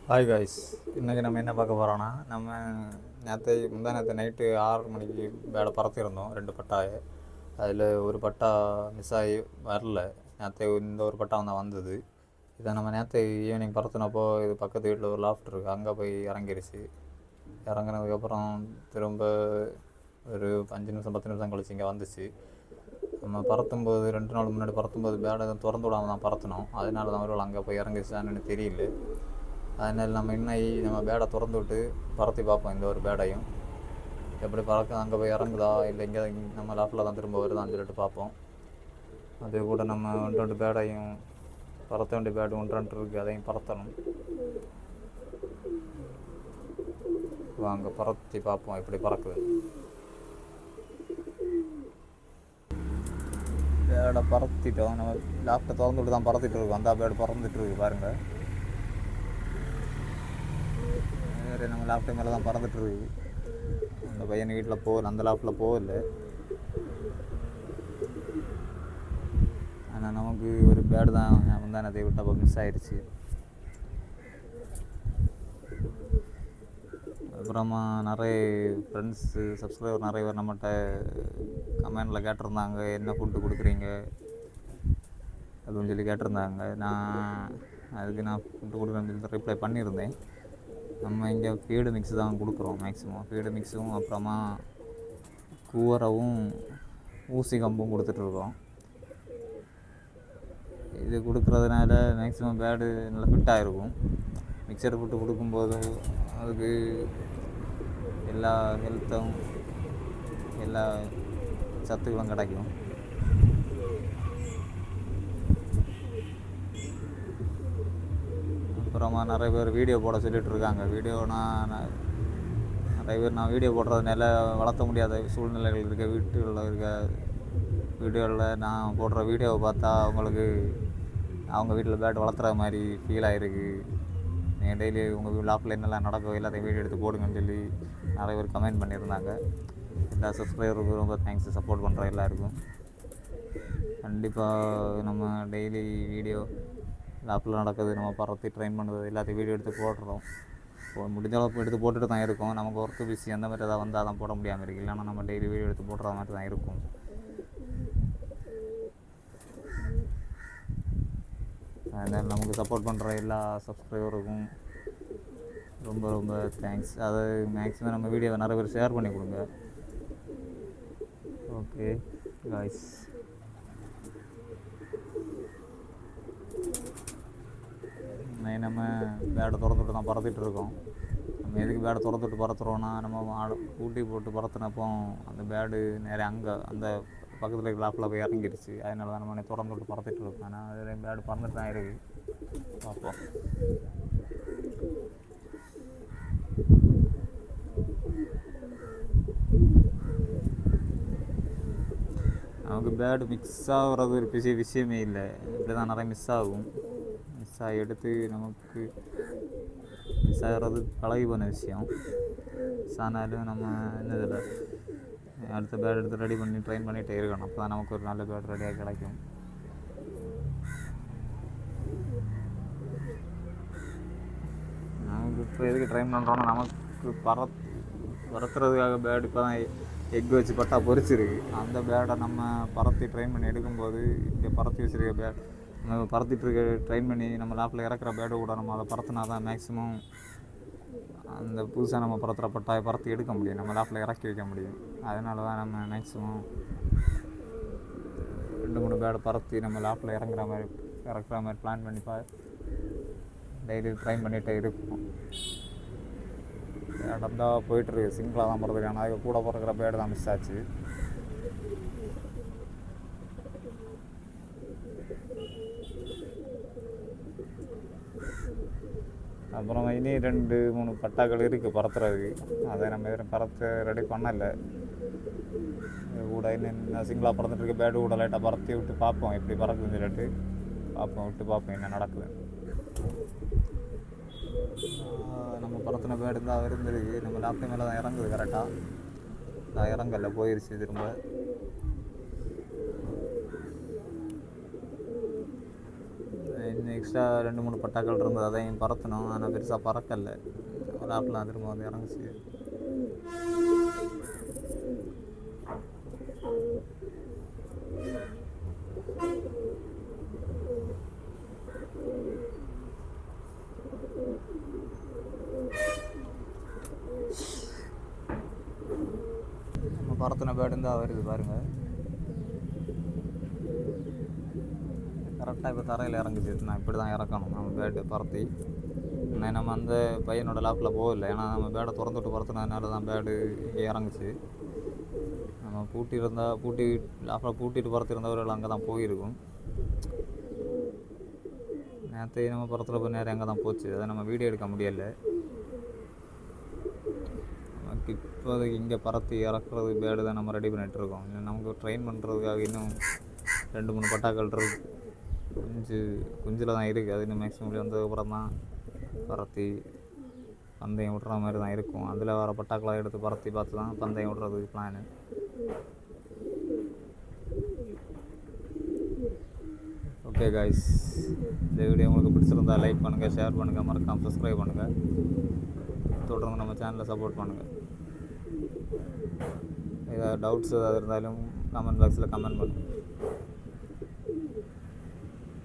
Hi guys. இன்றைக்கி நம்ம என்ன பார்க்க போகிறோன்னா, நம்ம முந்தா நேற்று நைட்டு 6 மணிக்கு வேலை பறத்திருந்தோம் 2 பட்டாயை. அதில் ஒரு பட்டா மிஸ் ஆகி வரல. நேற்று இந்த ஒரு பட்டா தான் வந்தது. இதை நம்ம நேற்று ஈவினிங் பறத்துனப்போ இது பக்கத்து வீட்டில் ஒரு லாஃப்ட் இருக்குது, அங்கே போய் இறங்கிருச்சு. இறங்கினதுக்கப்புறம் திரும்ப ஒரு 5 நிமிஷம் 10 நிமிஷம் கழிச்சு இங்கே வந்துச்சு. நம்ம பறத்தும்போது 2 நாள் முன்னாடி பறத்தும்போது பேடை திறந்து விடாமல் தான் பறத்தினோம். அதனால தான் ஒரு அங்கே போய் இறங்கிச்சான்னு தெரியல. அதனால் நம்ம நம்ம பேடை திறந்து விட்டு பறத்தி பார்ப்போம். இந்த ஒரு பேடையும் எப்படி பறக்க அங்கே போய் இறங்குதா இல்லை இங்கே நம்ம லாஃப்டில் தான் திரும்ப வருதான்னு சொல்லிட்டு பார்ப்போம். அதே கூட நம்ம 1-2 பேடையும் பறத்த வேண்டிய பேடு 1-2 இருக்குது, அதையும் பறத்தணும். வாங்க பறத்தி பார்ப்போம் எப்படி பறக்குது. பேடை பறத்திட்டோம். நம்ம லாஃப்ட்டை திறந்து விட்டு தான் பறத்திட்டு இருக்கோம். அந்த பேடு பறந்துட்டு இருக்கு பாருங்கள். நம்ம லாஃப்ட் மேலே தான் பறந்துட்டுருக்கு. அந்த பையன் வீட்டில் போகல, அந்த லாஃப்டில் போகல. ஆனால் நமக்கு ஒரு பேடு தான் முந்தானத்தை விட்டப்போ மிஸ் ஆயிடுச்சு. அப்புறமா நிறைய ஃப்ரெண்ட்ஸு சப்ஸ்கிரைபர் நிறைய பேர் நம்மகிட்ட கமெண்டில் கேட்டிருந்தாங்க, என்ன ஃபுட்டு கொடுக்குறீங்க அப்படின்னு சொல்லி கேட்டிருந்தாங்க. அதுக்கு நான் ஃபுட்டு கொடுக்குறேன்னு சொல்லி ரிப்ளை பண்ணியிருந்தேன். நம்ம இங்கே ஃபீடு மிக்ஸ் தான் கொடுக்குறோம் மேக்ஸிமம். ஃபீடு மிக்ஸும் அப்புறமா கூவரவும் ஊசி கம்பும் கொடுத்துட்ருக்கோம். இது கொடுக்குறதுனால மேக்ஸிமம் பேடு நல்லா ஃபிட்டாக இருக்கும். மிக்சர் ஃபுட்டு கொடுக்கும்போது அதுக்கு எல்லா ஹெல்த்தும் எல்லா சத்துக்களும் கிடைக்கும். அப்புறமா நிறைய பேர் வீடியோ போட சொல்லிகிட்ருக்காங்க. நிறைய பேர் நான் வீடியோ போடுறதுனால வளர்த்த முடியாத சூழ்நிலைகள் இருக்க வீட்டுகளில் இருக்க வீடியோவில் நான் போடுற வீடியோவை பார்த்தா அவங்க வீட்டில் பேட் வளர்த்துற மாதிரி ஃபீல் ஆகிருக்கு. நீங்கள் டெய்லி உங்கள் லாஃப்டில் என்னெல்லாம் நடக்கும் எல்லாத்தையும் வீடியோ எடுத்து போடுங்கன்னு சொல்லி நிறைய பேர் கமெண்ட் பண்ணியிருந்தாங்க. எல்லா சப்ஸ்கிரைபருக்கும் ரொம்ப தேங்க்ஸ், சப்போர்ட் பண்ணுற எல்லாருக்கும். கண்டிப்பாக நம்ம டெய்லி வீடியோ லாஃப்டில் நடக்குது, நம்ம பறத்தி ட்ரெயின் பண்ணுறது எல்லாத்தையும் வீடியோ எடுத்து போடுறோம். முடிஞ்ச அளவுக்கு எடுத்து போட்டுட்டு தான் இருக்கும். நமக்கு ஒர்க்கு பிஸி அந்த மாதிரி எதாவது வந்தால் தான் போட முடியாமல் இருக்குது. இல்லைனா நம்ம டெய்லி வீடியோ எடுத்து போடுற மாதிரி தான் இருக்கும். அதனால் நமக்கு சப்போர்ட் பண்ணுற எல்லா சப்ஸ்கிரைபருக்கும் ரொம்ப ரொம்ப தேங்க்ஸ். அதை மேக்ஸிமம் நம்ம வீடியோவை நிறைய பேர் ஷேர் பண்ணி கொடுங்க. ஓகே காய்ஸ், நம்ம பேடை திறந்துட்டு தான் பறந்துட்டுருக்கோம். நம்ம எதுக்கு பேடை திறந்துட்டு பறத்துறோன்னா, நம்ம ஊட்டி போட்டு பறத்துனப்போ அந்த பேடு நேராக அங்கே அந்த பக்கத்தில் இருக்க லாஃப்டில் போய் இறங்கிடுச்சு. அதனால தான் நம்ம திறந்து விட்டு பறந்துட்டுருக்கோம். ஆனால் அதில் பேடு பறந்துட்டு தான் இருக்குது. பார்ப்போம். நமக்கு பேடு மிக்ஸ் ஆகிறது ஒரு பெரிய விஷயமே இல்லை. இப்படி தான் நிறைய மிஸ் ஆகும். மிஸ் ஆகி எடுத்து நமக்கு மிஸ் ஆகிறது பழகி போன விஷயம். மிஸ் ஆனாலும் நம்ம என்னதில்லை, அடுத்த பேட் எடுத்து ரெடி பண்ணி ட்ரெயின் பண்ணிகிட்டே இருக்கணும். அப்போ தான் நமக்கு ஒரு நல்ல பேட் ரெடியாக கிடைக்கும். நமக்கு இப்போ எதுக்கு ட்ரெயின் பண்ணுறோன்னா, நமக்கு பறத்துறதுக்காக பேடு இப்போ தான் எக் வச்சு பட்டா பொரிச்சிருக்கு. அந்த பேடை நம்ம பறத்தி ட்ரெயின் பண்ணி எடுக்கும்போது இங்கே பறத்தி வச்சுருக்க பேட் நம்ம பறத்திட்டுருக்க ட்ரெயின் பண்ணி நம்ம லாஃப்டில் இறக்குற பேடை கூட நம்ம அதை பறத்துனா தான் மேக்ஸிமம் அந்த புதுசாக நம்ம பறத்துற பட்டாயை பறத்தி எடுக்க முடியும், நம்ம லாஃப்டில் இறக்கி வைக்க முடியும். அதனால தான் நம்ம மேக்ஸிமம் 2-3 பேடை பறத்தி நம்ம லாஃப்டில் இறக்குற மாதிரி பிளான் பண்ணி டெய்லி ட்ரெயின் பண்ணிகிட்டே இருக்கும். இடம் தான் போயிட்டுருக்கு. சிங்கிளாக தான் பறந்துருக்காங்க. அதுக்கு கூட பிறக்கிற பேடு தான் மிஸ் ஆச்சு. அப்புறம் இனி 2-3 பட்டாக்கள் இருக்குது பறத்துறதுக்கு. அதை நம்ம எதுவும் பறத்து ரெடி பண்ணலை. கூட இன்னும் சிங்கிளாக பறந்துட்டுருக்க பேடு கூட லைட்டாக பறத்தி விட்டு பார்ப்போம் எப்படி பறக்குதுன்னு சொல்லிட்டு பார்ப்போம் என்ன நடக்குது. நம்ம பறத்தின பேடு இருந்தால் இருந்துருக்கு. நம்ம லாஃப்ட் மேலே தான் இறங்குது. கரெக்டாக நான் இறங்கல, போயிடுச்சு திரும்ப. கொஞ்சம் எக்ஸ்ட்ரா 2 3 பட்டாக்கள் இருந்தது, அதையும் பறத்தணும். ஆனால் பெருசாக பறக்கலை. ஒரு ஆப்பில் திரும்ப வந்து இறங்குச்சு. நம்ம பறத்தின பேர்டு தான் வருது பாருங்கள். கரெக்டாக இப்போ தரையில் இறங்குச்சு. நான் இப்படி தான் இறக்கணும் நம்ம பேர்டு பறத்தி. நம்ம அந்த பையனோட லாப்பில் போகலை, ஏன்னா நம்ம பேடை திறந்து விட்டு பறத்துனதுனால தான் பேர்டு இங்கே இறங்குச்சு. நம்ம லாப்பில் பூட்டிட்டு பறத்திருந்தவர்கள் அங்கே தான் போயிருக்கும். நேற்று நம்ம பறத்துறப்ப நேரம் அங்கே தான் போச்சு. அதை நம்ம வீடியோ எடுக்க முடியலை. நமக்கு இப்போதைக்கு இங்கே பறத்தி இறக்குறது பேர்டு தான் நம்ம ரெடி பண்ணிகிட்ருக்கோம். நமக்கு ட்ரெயின் பண்ணுறதுக்காக இன்னும் 2 3 பட்டாக்கள் இருக்குது. குஞ்சில் தான் இருக்குது. அது இன்னும் மேக்ஸிமம் வந்ததுக்கப்புறம் தான் பறத்தி பந்தயம் விட்ற மாதிரி தான் இருக்கும். அதில் வர பட்டாக்களாக எடுத்து பறத்தி பார்த்து தான் பந்தயம் விட்றதுக்கு பிளானு. ஓகே காய்ஸ், இந்த வீடியோ உங்களுக்கு பிடிச்சிருந்தால் லைக் பண்ணுங்கள், ஷேர் பண்ணுங்கள், மறக்காமல் சப்ஸ்கிரைப் பண்ணுங்கள். தொடர்ந்து நம்ம சேனலை சப்போர்ட் பண்ணுங்கள். ஏதாவது டவுட்ஸ் ஏதாவது இருந்தாலும் கமெண்ட் பாக்ஸில் கமெண்ட் பண்ணுங்கள்.